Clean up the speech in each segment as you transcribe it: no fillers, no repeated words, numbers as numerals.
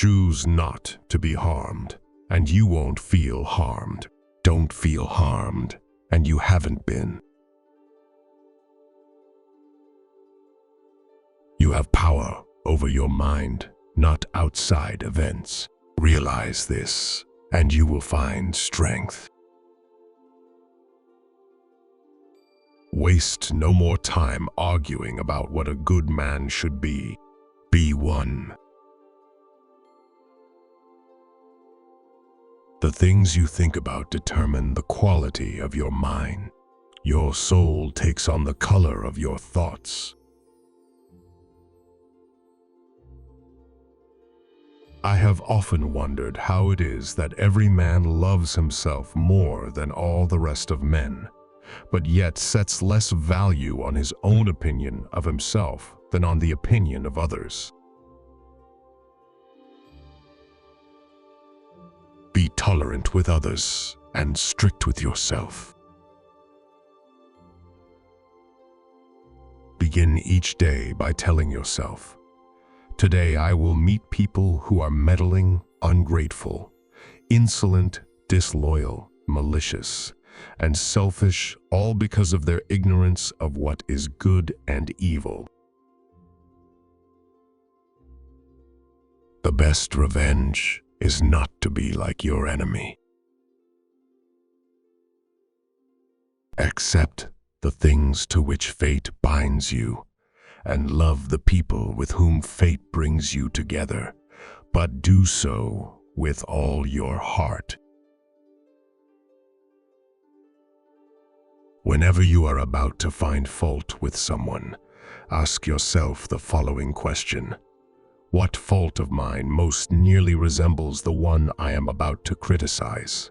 Choose not to be harmed, and you won't feel harmed. Don't feel harmed, and you haven't been. You have power over your mind, not outside events. Realize this, and you will find strength. Waste no more time arguing about what a good man should be. Be one. The things you think about determine the quality of your mind. Your soul takes on the color of your thoughts. I have often wondered how it is that every man loves himself more than all the rest of men, but yet sets less value on his own opinion of himself than on the opinion of others. Be tolerant with others and strict with yourself. Begin each day by telling yourself, "Today I will meet people who are meddling, ungrateful, insolent, disloyal, malicious, and selfish, all because of their ignorance of what is good and evil." The best revenge is not to be like your enemy. Accept the things to which fate binds you, and love the people with whom fate brings you together, but do so with all your heart. Whenever you are about to find fault with someone, ask yourself the following question: what fault of mine most nearly resembles the one I am about to criticize?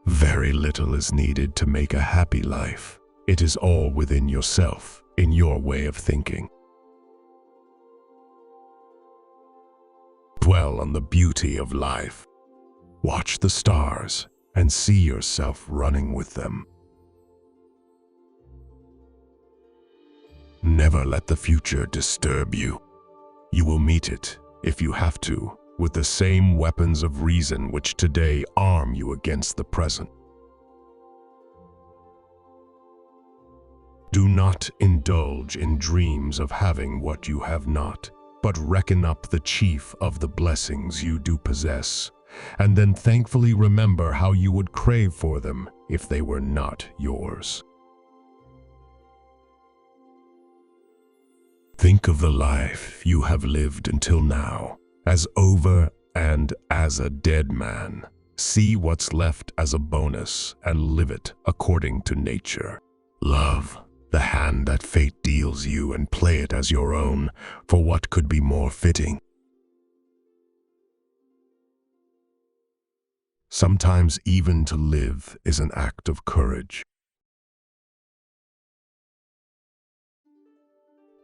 Very little is needed to make a happy life. It is all within yourself, in your way of thinking. Dwell on the beauty of life. Watch the stars and see yourself running with them. Never let the future disturb you. You will meet it, if you have to, with the same weapons of reason which today arm you against the present. Do not indulge in dreams of having what you have not, but reckon up the chief of the blessings you do possess, and then thankfully remember how you would crave for them if they were not yours. Think of the life you have lived until now as over and as a dead man. See what's left as a bonus and live it according to nature. Love the hand that fate deals you and play it as your own, for what could be more fitting? Sometimes even to live is an act of courage.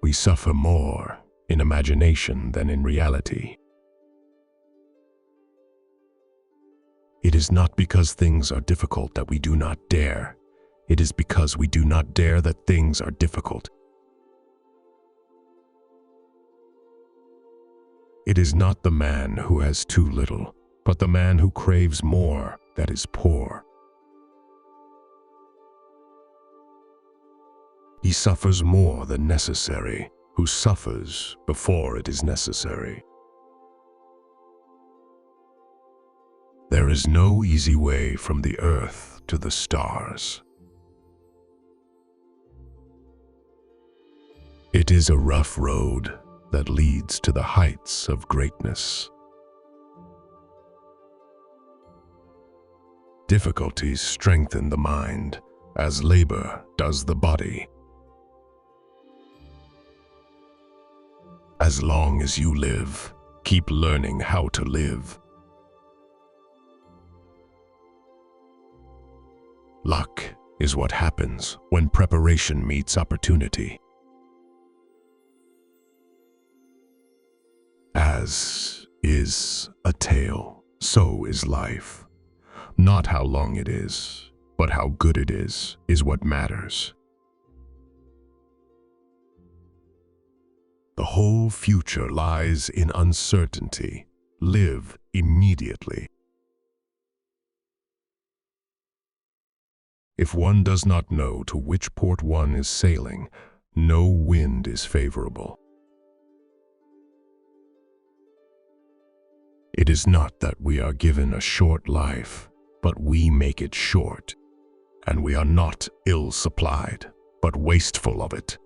We suffer more in imagination than in reality. It is not because things are difficult that we do not dare. It is because we do not dare that things are difficult. It is not the man who has too little, but the man who craves more that is poor. He suffers more than necessary, who suffers before it is necessary. There is no easy way from the earth to the stars. It is a rough road that leads to the heights of greatness. Difficulties strengthen the mind, as labor does the body. As long as you live, keep learning how to live. Luck is what happens when preparation meets opportunity. As is a tale, so is life. Not how long it is, but how good it is what matters. whole future lies in uncertainty. Live immediately. If one does not know to which port one is sailing, no wind is favorable. It is not that we are given a short life, but we make it short, and we are not ill-supplied, but wasteful of it.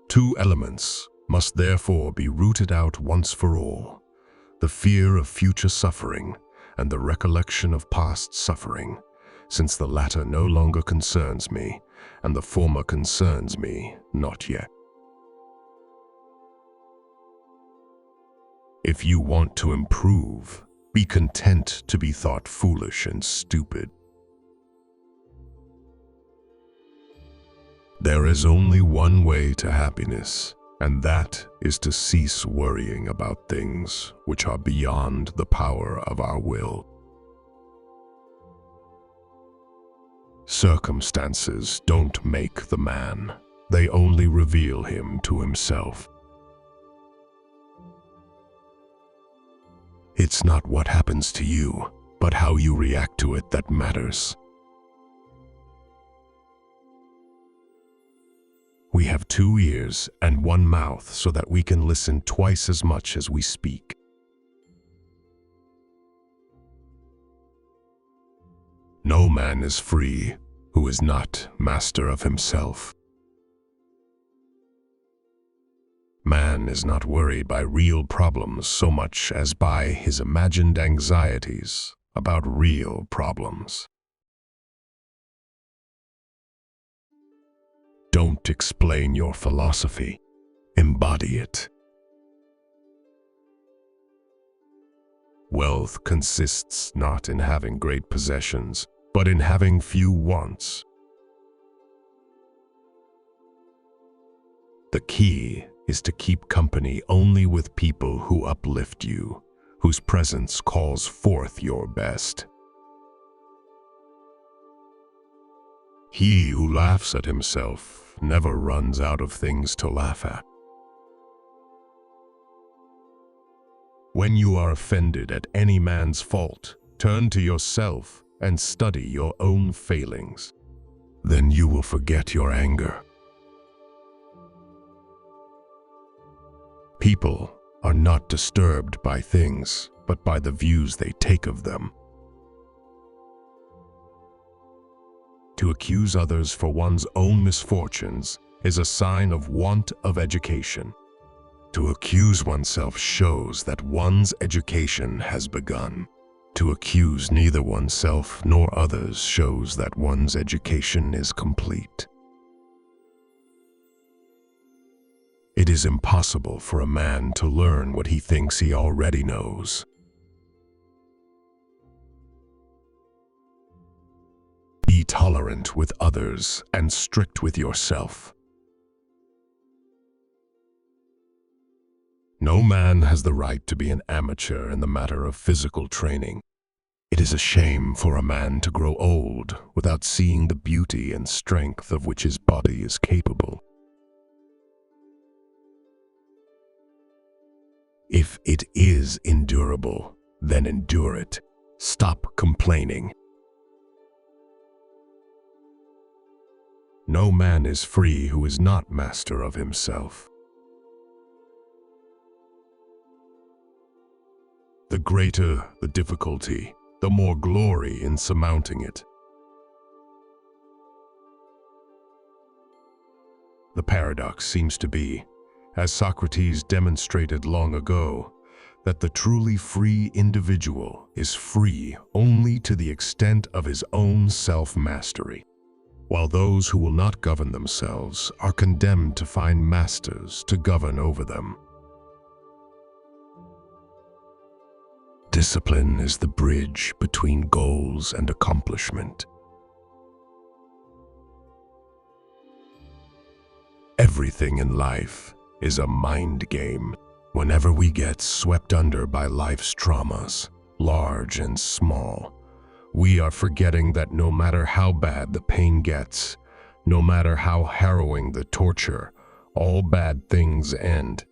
Two elements must therefore be rooted out once for all: the fear of future suffering and the recollection of past suffering, since the latter no longer concerns me, and the former concerns me not yet. If you want to improve, be content to be thought foolish and stupid. There is only one way to happiness, and that is to cease worrying about things which are beyond the power of our will. Circumstances don't make the man, they only reveal him to himself. It's not what happens to you, but how you react to it that matters. We have 2 ears and 1 mouth so that we can listen twice as much as we speak. No man is free who is not master of himself. Man is not worried by real problems so much as by his imagined anxieties about real problems. Don't explain your philosophy, embody it. Wealth consists not in having great possessions, but in having few wants. The key is to keep company only with people who uplift you, whose presence calls forth your best. He who laughs at himself never runs out of things to laugh at. When you are offended at any man's fault, turn to yourself and study your own failings. Then you will forget your anger. People are not disturbed by things, but by the views they take of them. To accuse others for one's own misfortunes is a sign of want of education. To accuse oneself shows that one's education has begun. To accuse neither oneself nor others shows that one's education is complete. It is impossible for a man to learn what he thinks he already knows. Be tolerant with others and strict with yourself. No man has the right to be an amateur in the matter of physical training. It is a shame for a man to grow old without seeing the beauty and strength of which his body is capable. If it is endurable, then endure it. Stop complaining. No man is free who is not master of himself. The greater the difficulty, the more glory in surmounting it. The paradox seems to be, as Socrates demonstrated long ago, that the truly free individual is free only to the extent of his own self-mastery, while those who will not govern themselves are condemned to find masters to govern over them. Discipline is the bridge between goals and accomplishment. Everything in life is a mind game. Whenever we get swept under by life's traumas, large and small, we are forgetting that no matter how bad the pain gets, No matter how harrowing the torture, all bad things end